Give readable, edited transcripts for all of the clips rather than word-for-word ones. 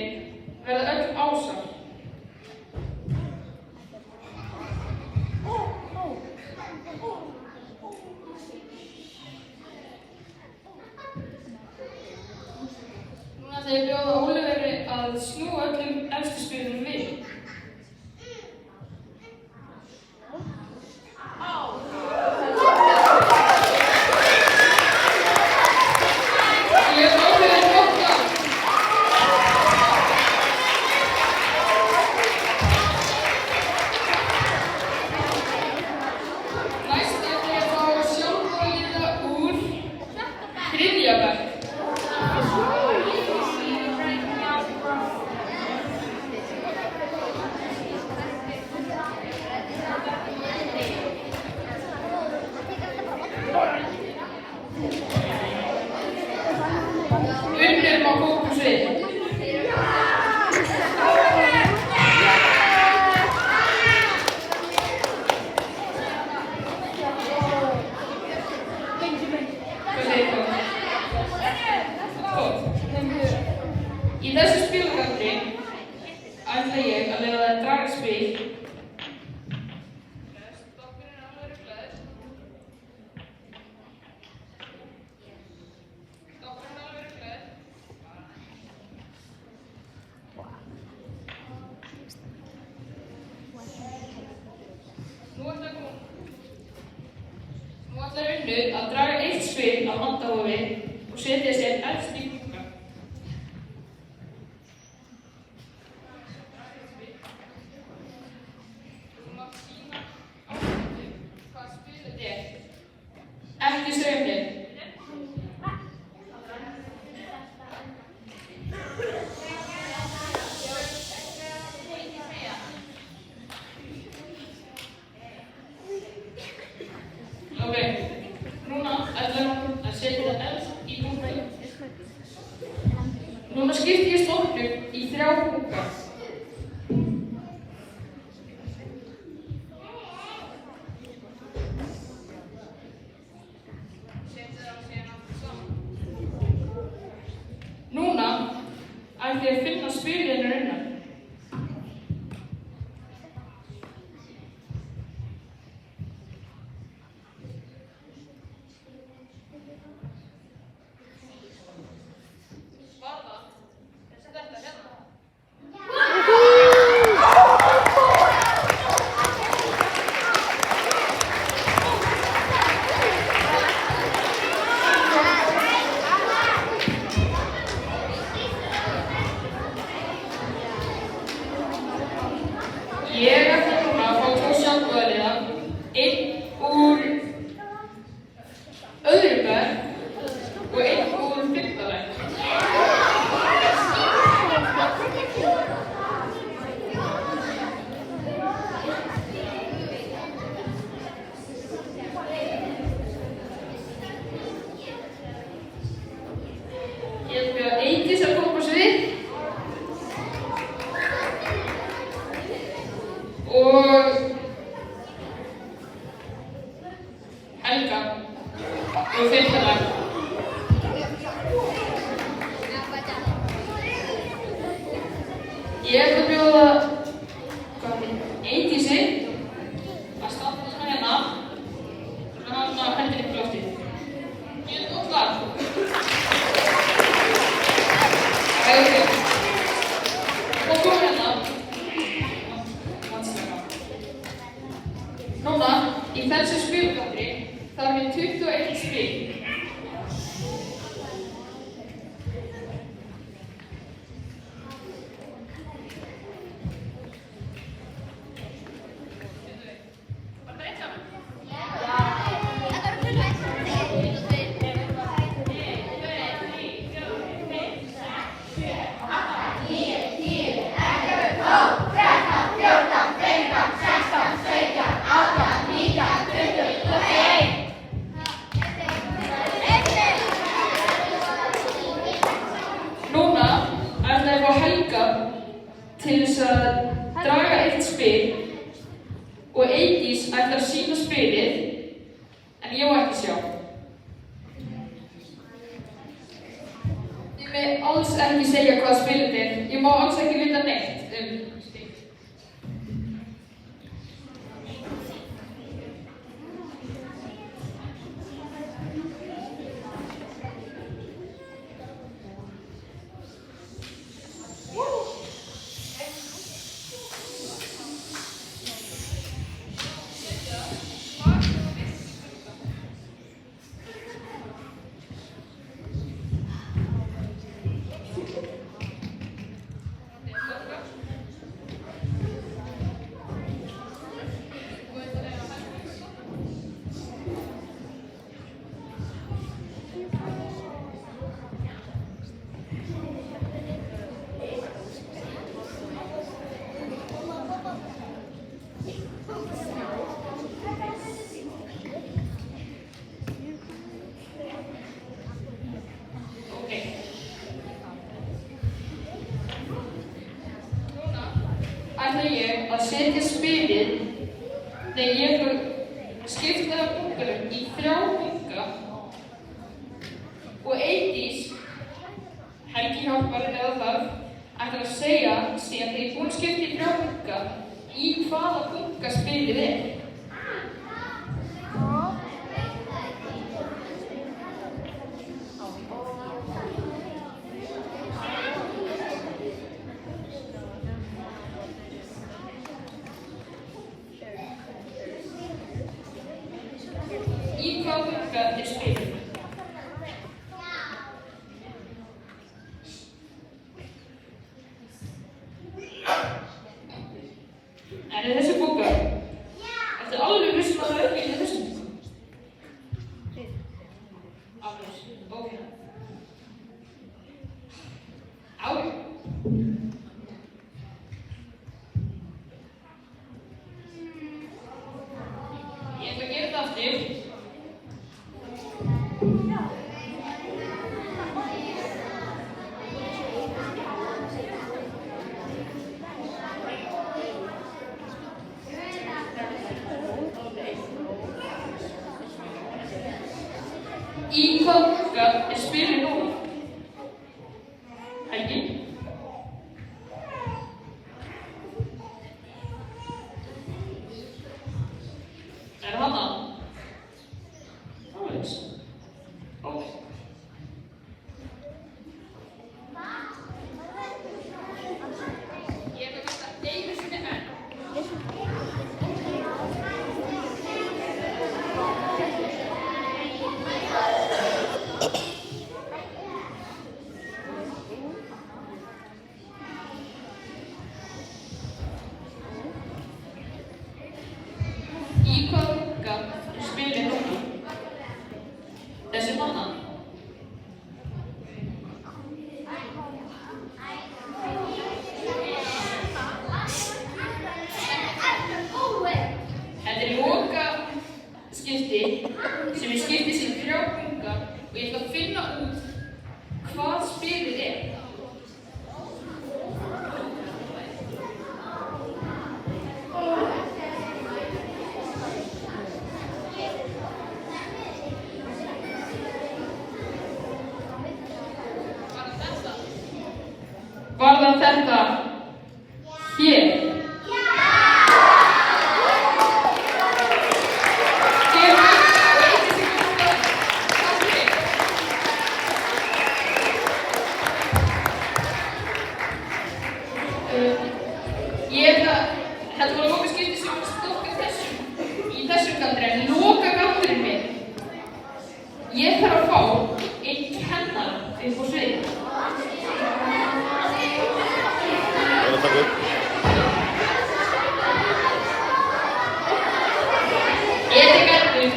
spilin verða öll ásar. Núna ætla ég að bjóða Óliveri að snúa öllum efstu spilunum við. Unnum á fókusvið. Hvað segir þú? Í þessu spilgangri ætla ég að leyfa það draga spil. Nú ætlar Unnur að draga eitt spil af handahófi og setja sér efst í bunka. Þú mátt sýna áhorfendum hvað spilið er. Ekki segja mér. Ok, núna ætlar hún að setja það efst í bunka. Núna skipti ég sloppnum í 3 bunka. Setja það síðan aftur saman. Núna ætla ég að finna spilið hennar Unnar. Ég ætla núna að fá 2 sjálfboðaliða, einn úr öðrum bekk og einn úr 5. bekk. Ég ætla að bjóða Eydís að koma á svið. Og Helga og 5. bekk. Ég ætla að bjóða Eydísi að standa svona hérna og hafa hendinni upp í loftið. Ég er gott lag. Og koma hérna. Núna, í þessu spilgangri þarf ég 21 spil. Helga til þess að draga eitt spil og Eydís ætlar að sýna spilið en ég má ekki sjá. Þið með alls ekki segja hvað spilið er. Ég má má alls ekki vita neitt slíkt. Ætla ég að setja spilið þegar ég skipta bunkanum í 3 bunka og Eydís, Helgi hjálpar eða þarf, ætla að segja síðan þegar ég er búin að skipta í 3 bunka í hvaða bunka spilið er. Í hvaða bunka er spilið? Er þessi bunka? Ertu alveg viss að það er ekki í þessum bunka? Alveg viss, ok. Ég ætla að gera þetta aftur. Í hvaða bunka er spilið núna? Helgi? Er það hana? Alveg viss. Ok. Ég ætla að gera einu sinni enn. Í hvaða bunka er spilið núna? Þessi manna? Þetta er loka skipti sem ég skipti sér í 3 bunka og ég ætla að finna út hvað spilið er. Var það þetta hér? Þetta var loka skipti sem var stokkað í þessum galdri, en loka galdurinn minn. Ég þarf að fá einn kennara upp á sviðið. Ég tek eftir.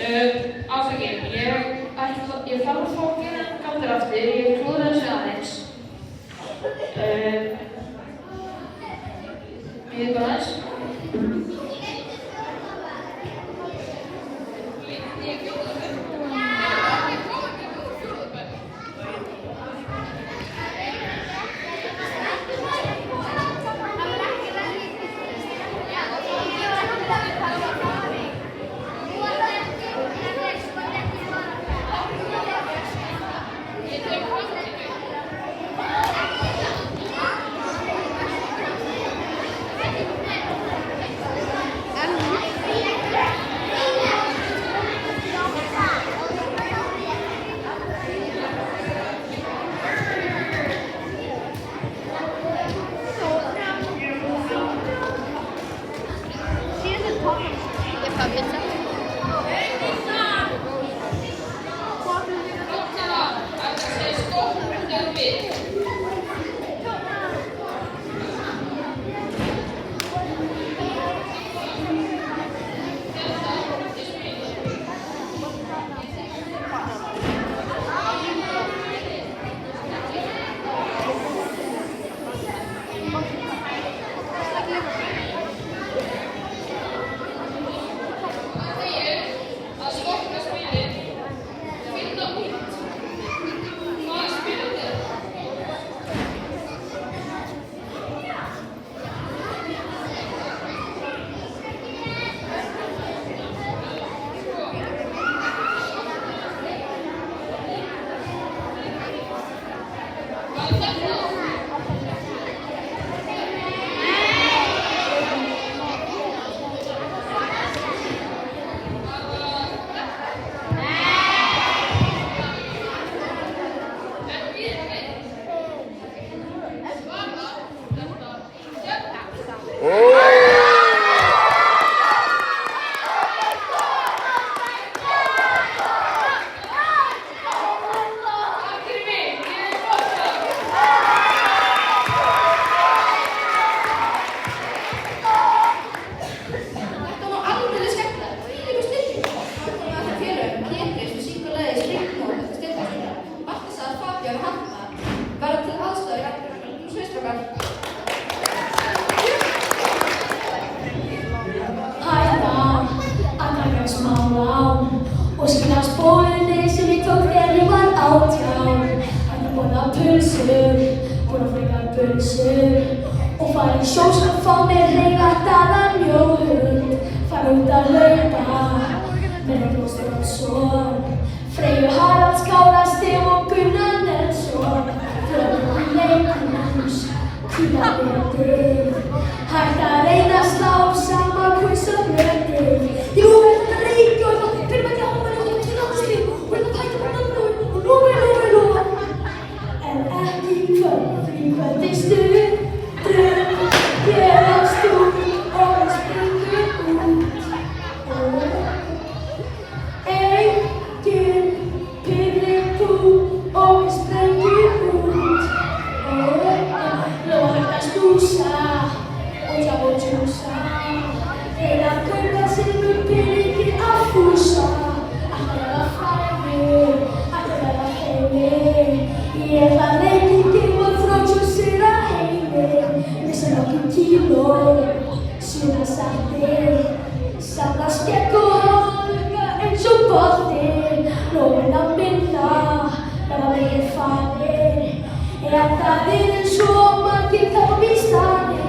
Afsakið, ég þarf að fá að gera galdur aftur, ég klúðraði þessu aðeins. Bíðið bara aðeins. Og skilast bólunni sem ég tók þegar ég var 18. Hann búinn að pulsur, búinn að fleika pulsur og fara í sjós að fá mér hreyfættaðan mjóhund. Fara út að hlaupa með blóðstur og son. Freyju Haralds, Kára Stef og Gunnar Nelsson. Flögum í leikhús, kvíða betur. Hægt að reyna að slá saman quiz og blötu. Jú, þetta reykja og það fyrir maður hjá mér og það til náttúrulega slík og hérna tækja mér náttúrulega og lofa. En ekki í kvöld, því kvöld er stundum, gerast út og við springum út. Enginn pirripú og við sprengjum út. Lofa hægt að snúsa og tjá og tjúsa. Þeir að kaupa silfurpeningi að fúsa. Ætla að vera frægur, ætla að vera feiminn. Ég ætla að leika í Game of Thrones og sigra heiminn. Missa nokkur kíló, sjúga sættir. Safna skegg og hálfleika eins og bolti. Lófinn að minna, verða veginn farir. Þetta eins og margir þarf að vístanir.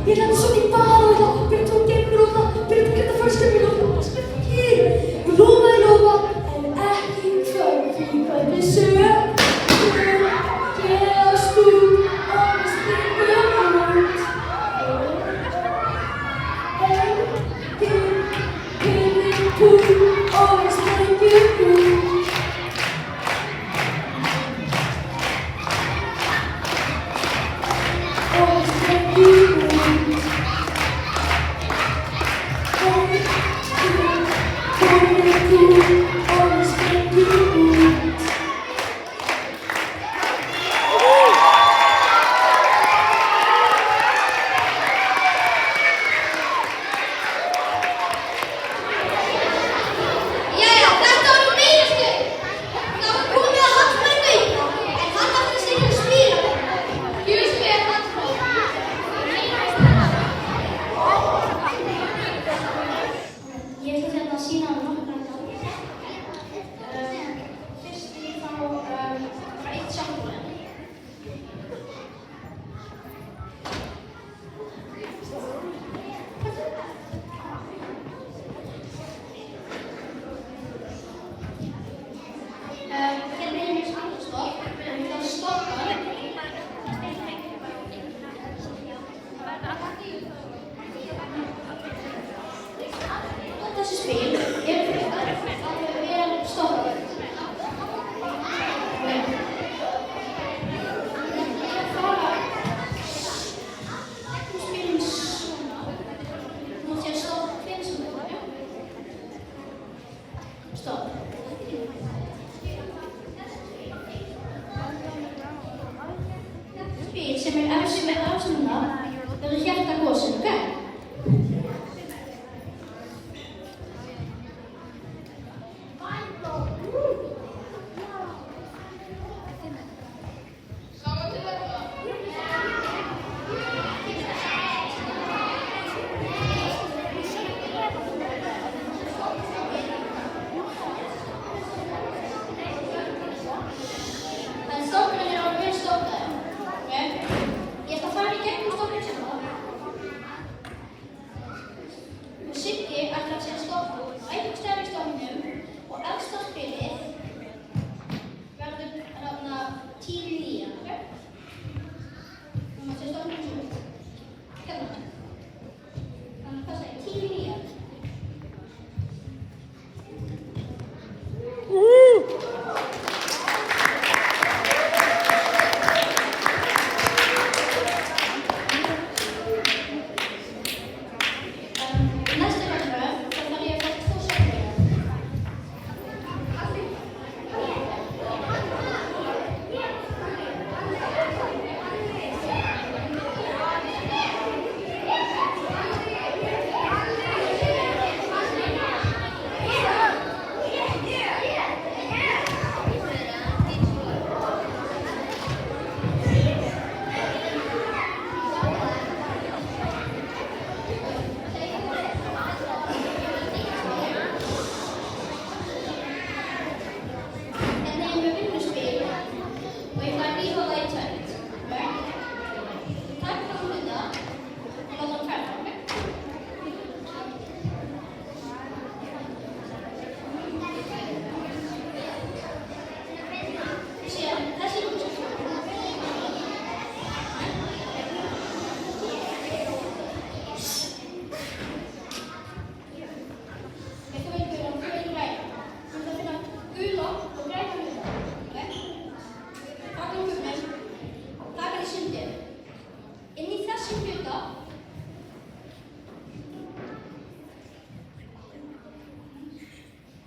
Ég ætla að svona í bar og ég ætla að byrja að tóka geimur og það byrja að geta fölskapir og það skrifa ekki. Ég lofa, en ekki í kvöld, því kvöld er sögum. Gerast út og við springum út. Enginn pirripú og við springjum út. Og við springjum út.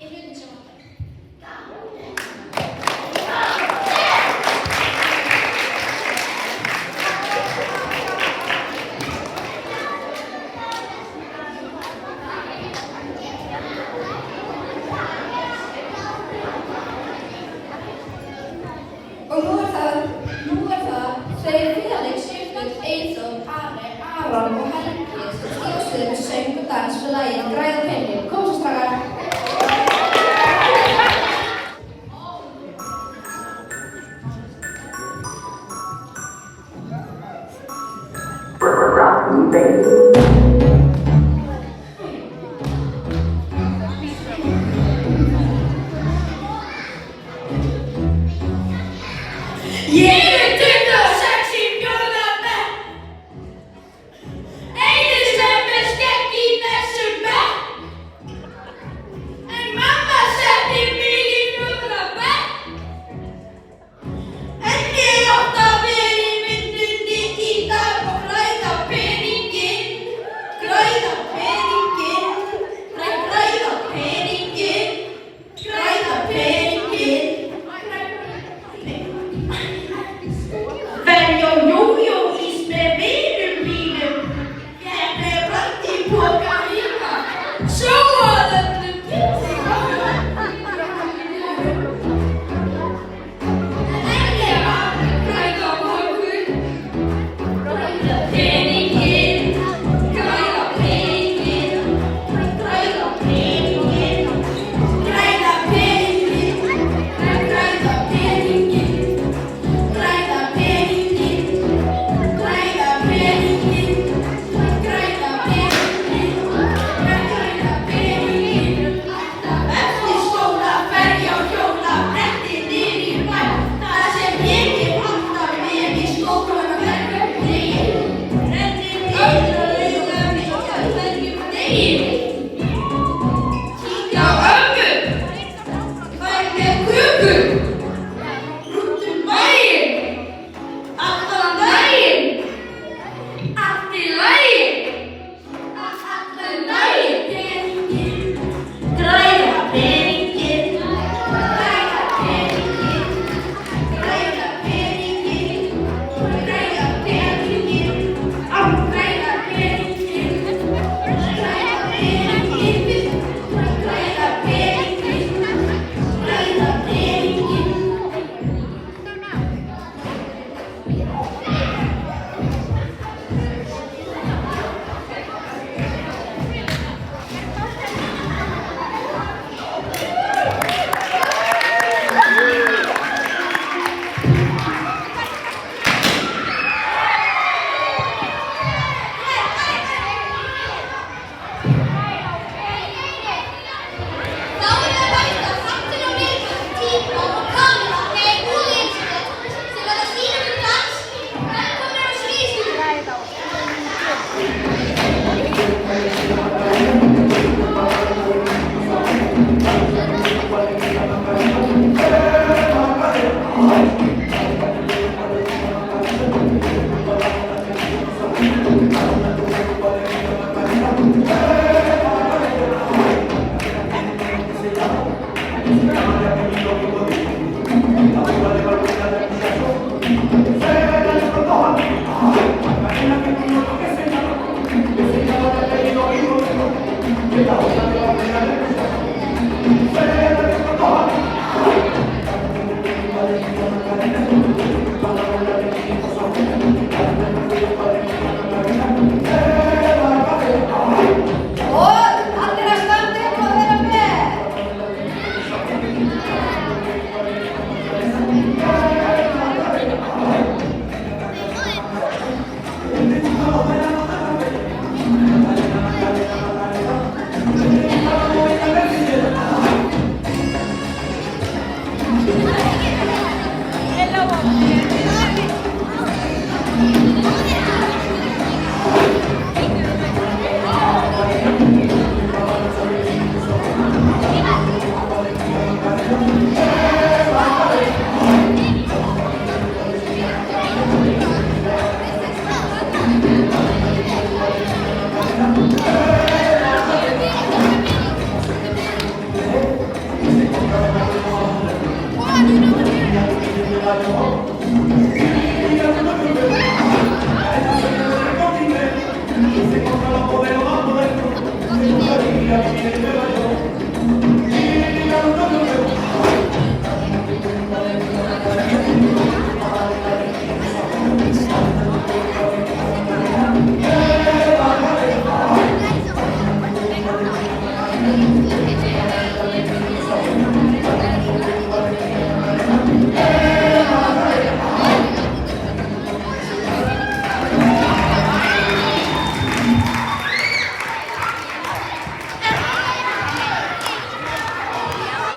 Ég hlutin sem vantar. Og nú er það þeir Felix, Jökull, Eyþór, Ari, Aron og Helgi sem stíga á sviðið með söng og dans með lagið Græða pening. Komum svo strákar! Rock me, baby.